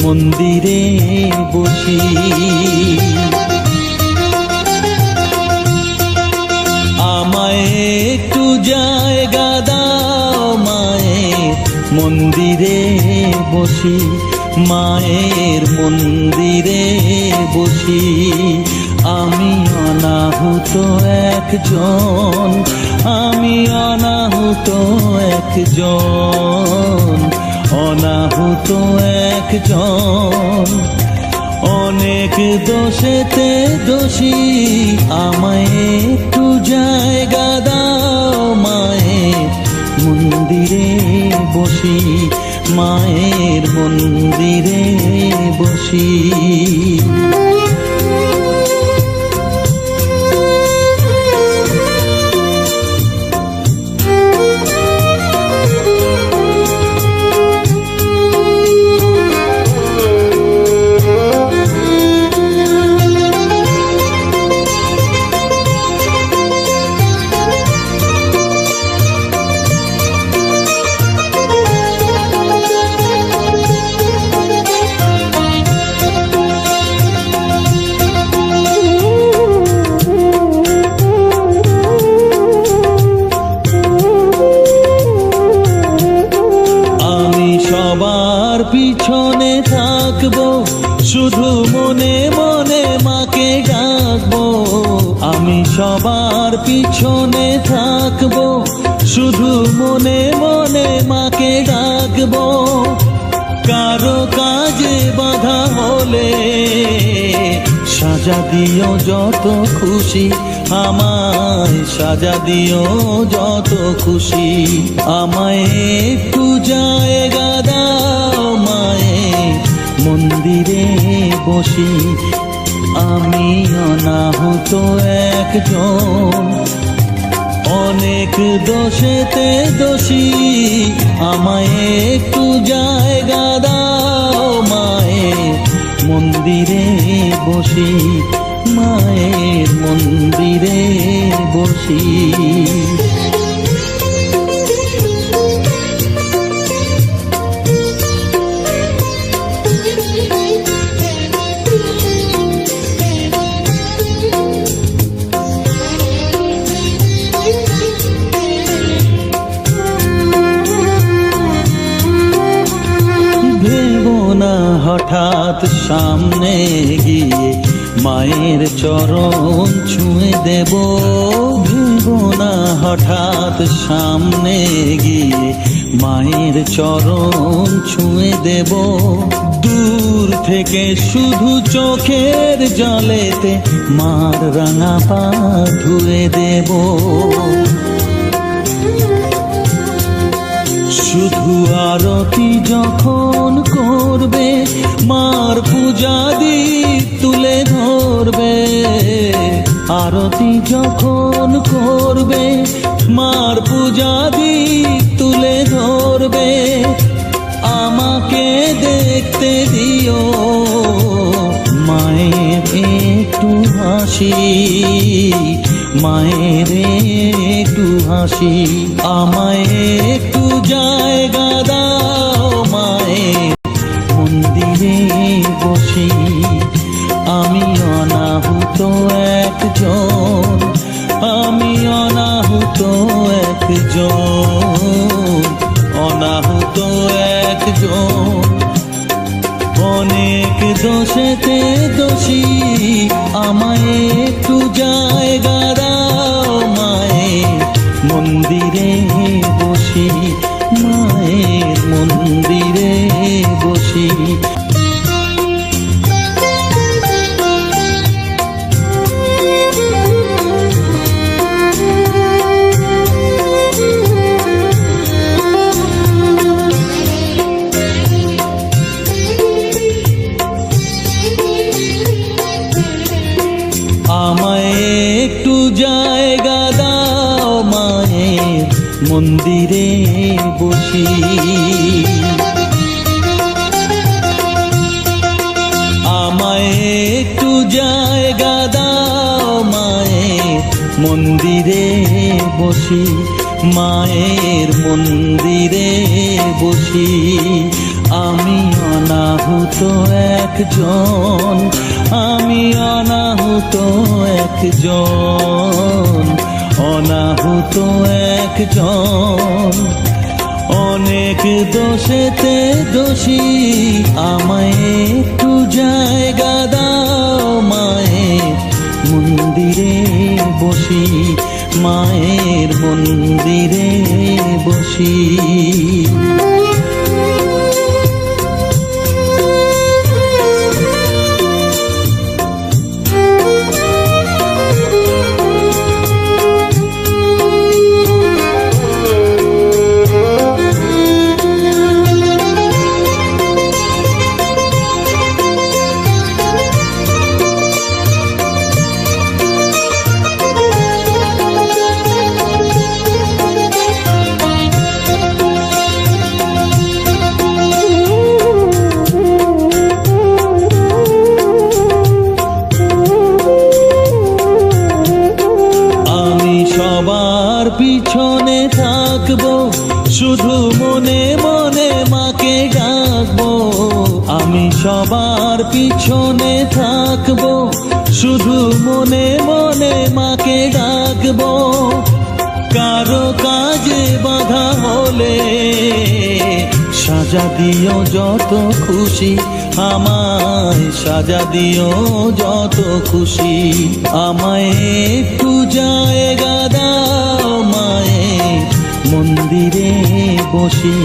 মন্দিরে বসি। আমায় একটু জায়গা দাও মায়ের মন্দিরে বসি, মায়ের মন্দিরে বসি। আমি অনাহুত একজন, আমি অনাহুত একজন, অনাহুত একজন। অনেক দোষেতে দোষী, আমায় একটু জায়গা দাও মায়ের মন্দিরে বসি, মায়ের মন্দিরে বসি। সবার পিছনে থাকবো, শুধু মনে মনে মাকে ডাকবো। আমি সবার পিছনে থাকবো, শুধু মনে মনে মাকে ডাকবো। কারো কাজে বাধা হলে সাজা দিও যত খুশি, আমায় সাজা দিও যত খুশি। আমায় একটু জায়গা দাও মায়ের মন্দিরে বসি, আমি অনাহুত একজন। অনেক দোষেতে দোষী, আমায় একটু জায়গা দাও মায়ের মন্দিরে বসি, মায়ের মন্দিরে বসি। ভেবো না হঠাৎ সামনে গিয়ে মায়ের চরণ ছুঁয়ে দেব, ভেবো না হঠাৎ সামনে গিয়ে মায়ের চরণ ছুঁয়ে দেব। দূর থেকে শুধু চোখের জলেতে মার রাঙা পা ধুয়ে দেব। শুধু আরতি যখন করবে, মার পূজা দীপ তুলে ধরবে। আরতি যখন করবে, মার পূজা দীপ তুলে ধরবে। আমাকে দেখতে দিও মায়ের একটু হাসি, মায়ের একটু হাসি। আমায় একটু জায়গা দাও মায়ের মন্দিরে বসি, আমি অনাহুত একজন, আমি অনাহুত একজন, অনাহুত একজন। অনেক দোষেতে দোষী, আমায় একটু জায়গা দাও মায়ের মন্দিরে বসি, মায়ের মন্দিরে বসি। আমায় একটু জায়গা দাও মায়ের মন্দিরে বসি, আমায় একটু জায়গা দাও মায়ের মন্দিরে বসি, মায়ের মন্দিরে বসি। আমি অনাহুত একজন, আমি অনাহুত একজন, অনাহুত একজন। অনেক দোষেতে দোষী, আমায় একটু জায়গা দাও মায়ের মন্দিরে বসি, মায়ের মন্দিরে বসি। সবার পিছনে থাকবো, শুধু মনে মনে মাকে ডাকবো। আমি সবার পিছনে থাকবো, শুধু মনে মনে মাকে ডাকবো। কারো কাজে বাধা হলে সাজা দিও যত খুশি, আমায় সাজা দিও যত খুশি। আমায় একটু জায়গা দাও মায়ের মন্দিরে বসি,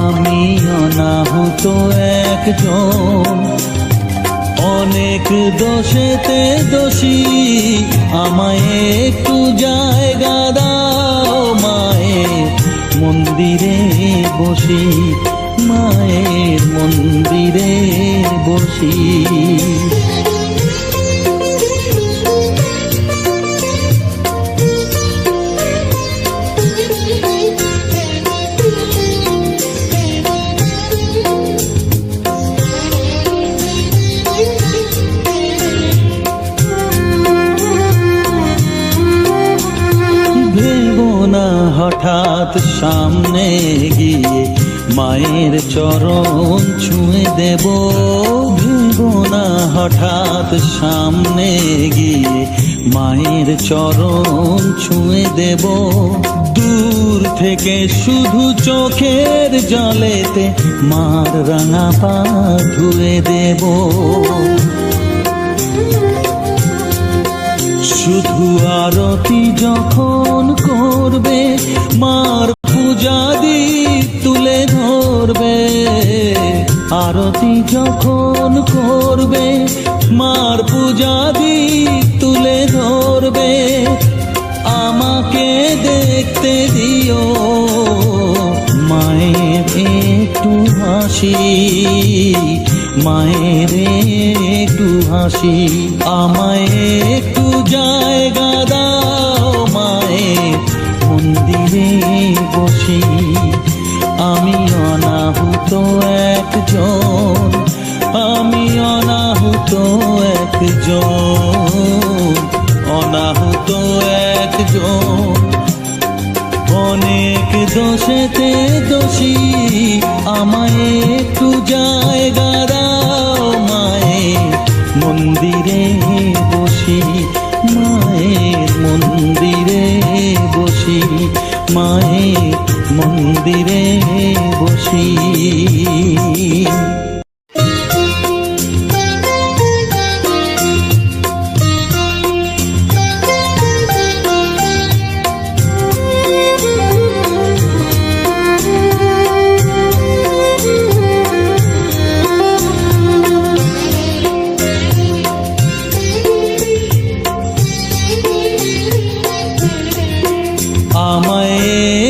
আমি অনাহুত একজন, অনেক দোষেতে দোষী। আমায় একটু জায়গা দাও মায়ের মন্দিরে বসি, মায়ের মন্দিরে বসি। হঠাৎ সামনে গিয়ে মায়ের চরণ ছুঁয়ে দেব, ভেবো না হঠাৎ সামনে গিয়ে মায়ের চরণ ছুঁয়ে দেব। দূর থেকে শুধু চোখের জলেতে মার রাঙা পা ধুয়ে দেব। শুধু আরতি যখন করবে, মার পূজা দীপ তুলে ধরবে। আরতি যখন করবে, মার পূজা দীপ তুলে ধরবে। আমাকে দেখতে দিও মায়ের একটু হাসি, মায়ের একটু হাসি। আমায় একটু জায়গা দাও মায়ের মন্দিরে বসি, আমি অনাহুত একজন, আমি অনাহুত একজন, অনাহুত একজন। অনেক দোষেতে দোষী, আমায় একটু জায়গা দাও মায়ের মন্দিরে বসি, মায়ের মন্দিরে বসি, মায়ের মন্দিরে বসি।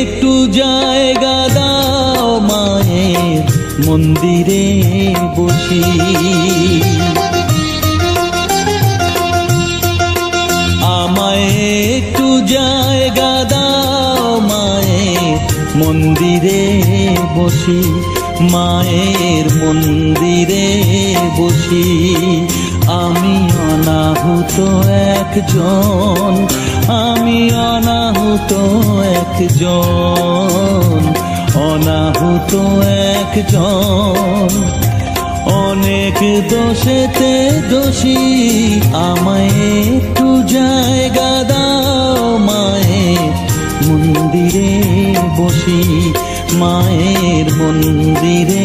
একটু জায়গা দাও মায়ের মন্দিরে বসি, আমায় একটু জায়গা দাও মায়ের মন্দিরে বসি, মায়ের মন্দিরে বসি। আমি অনাহুত একজন, আমি অনাহুত একজন, অনাহুত একজন, অনেক দোষেতে দোষী, আমায় একটু জায়গা দাও মায়ের মন্দিরে বসি, মায়ের মন্দিরে